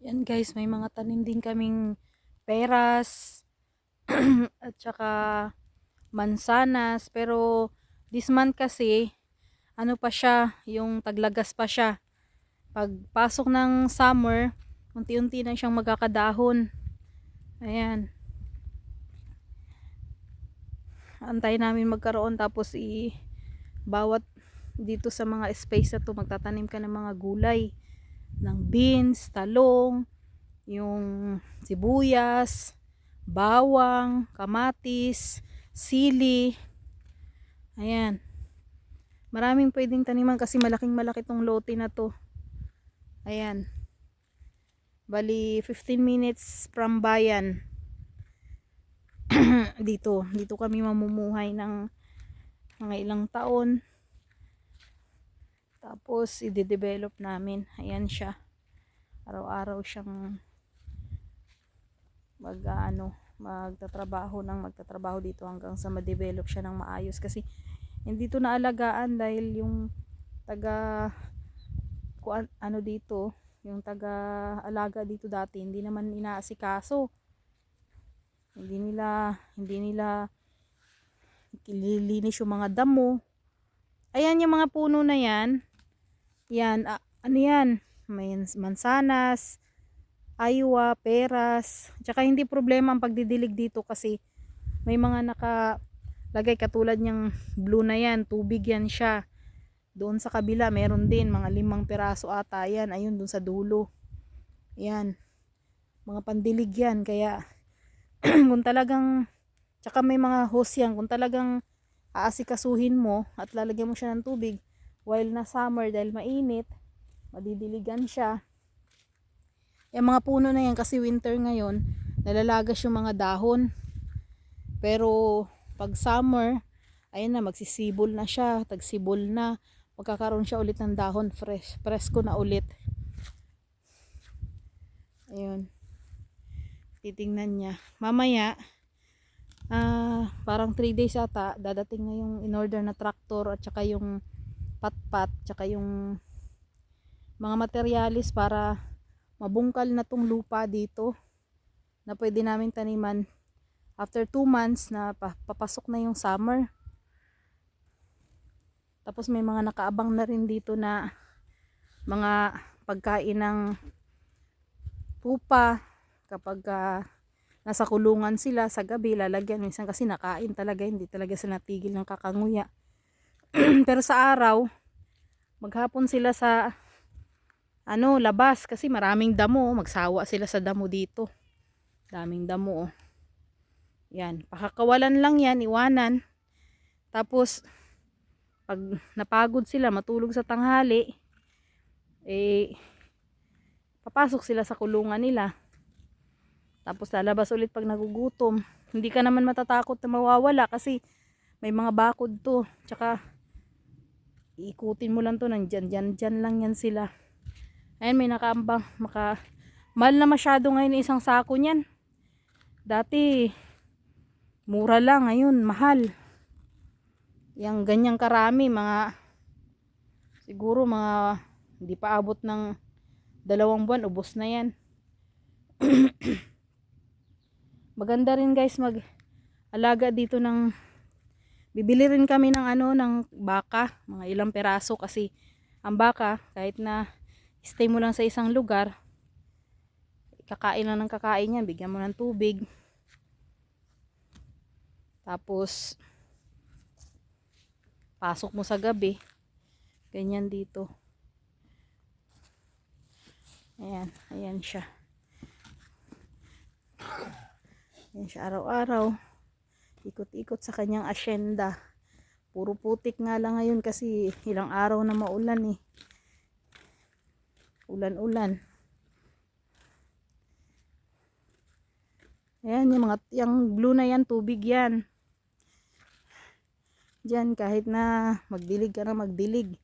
Yan guys, may mga tanim din kaming peras at saka mansanas. Pero this month kasi, ano pa siya, yung taglagas pa siya. Pagpasok ng summer, unti-unti na siyang magkakadahon. Ayan. Antay namin magkaroon tapos bawat dito sa mga space na to magtatanim ka ng mga gulay. Ng beans, talong, yung sibuyas, bawang, kamatis, sili. Ayan. Maraming pwedeng taniman kasi malaking malaki tong lote na to. Ayan. Bali 15 minutes from bayan. Dito kami mamumuhay ng mga ilang taon. Tapos i-develop namin. Ayan siya. Araw-araw siyang magtatrabaho dito hanggang sa ma-develop siya ng maayos kasi hindi to naalagaan dahil yung taga dito, yung taga-alaga dito dati hindi naman inaasikaso. Hindi nila kililinis yung mga damo. Ayan yung mga puno na yan. Yan, ano yan? May mansanas, aywa, peras. Tsaka hindi problema ang pagdidilig dito kasi may mga nakalagay katulad niyang blue na yan. Tubig yan siya. Doon sa kabila meron din mga 5 piraso ata yan. Ayun doon sa dulo. Yan. Mga pandilig yan. Kaya kung talagang, tsaka may mga hose yan. Kung talagang aasikasuhin mo at lalagyan mo siya ng tubig while na summer dahil mainit, madidiligan siya. Yung mga puno na yan kasi winter ngayon, nalalagas yung mga dahon. Pero pag summer, ayun na, magsisibol na siya, tagsibol na. Magkakaroon siya ulit ng dahon, presko na ulit. Ayun. Titingnan niya. Mamaya, parang 3 days ata, dadating na yung in-order na traktor at saka yung patpat, tsaka yung mga materialis para mabungkal na tong lupa dito na pwede namin taniman after 2 months na papasok na yung summer. Tapos may mga nakaabang na rin dito na mga pagkain ng pupa kapag nasa kulungan sila sa gabi lalagyan. Minsan kasi nakain talaga, hindi talaga sila natigil ng kakanguya. Pero sa araw maghapon sila sa labas kasi maraming damo. Magsawa sila sa damo dito. Daming damo. Yan, pakakawalan lang yan, iwanan. Tapos pag napagod sila matulog sa tanghali, papasok sila sa kulungan nila. Tapos lalabas ulit pag nagugutom. Hindi ka naman matatakot na mawawala kasi may mga bakod to. Tsaka iikutin mo lang to nang dyan lang yan sila. Ayan, may nakaambang. Mahal na masyado ngayon isang sako niyan. Dati mura lang, ngayon mahal. Yang ganyang karami, siguro hindi pa abot ng 2 buwan, ubos na yan. Maganda rin guys mag-alaga dito bibili rin kami ng baka, mga ilang peraso kasi ang baka kahit na stay mo lang sa isang lugar, kakain lang ng kakain yan, bigyan mo ng tubig. Tapos pasok mo sa gabi. Ganyan dito. Ayan siya. Ayan siya araw-araw. Ikot-ikot sa kanyang asyenda. Puro putik nga lang ngayon kasi ilang araw na maulan eh. Ulan-ulan. Ayan yung blue na yan, tubig yan. Diyan kahit na magdilig ka na magdilig.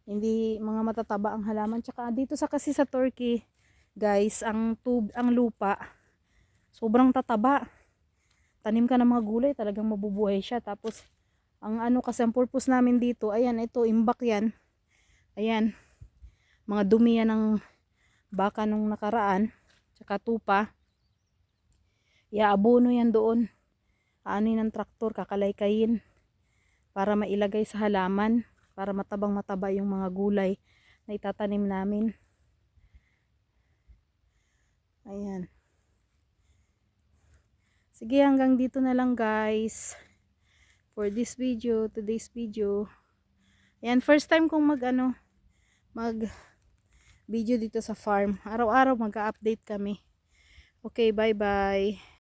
Hindi mga matataba ang halaman. Tsaka dito kasi sa Turkey, guys, ang lupa sobrang tataba. Tanim ka ng mga gulay, talagang mabubuhay siya. Tapos ang kasi ang purpose namin dito, ayan, ito imbak yan. Ayan. Mga dumi yan ng baka nung nakaraan. tsaka tupa. Iaabono yan doon. Aanin ng traktor, kakalaykayin para mailagay sa halaman, para matabang mataba yung mga gulay na itatanim namin. Ayan. Sige, hanggang dito na lang guys for this video, today's video. Ayan, first time kong mag video dito sa farm. Araw-araw mag-update kami. Okay, bye bye.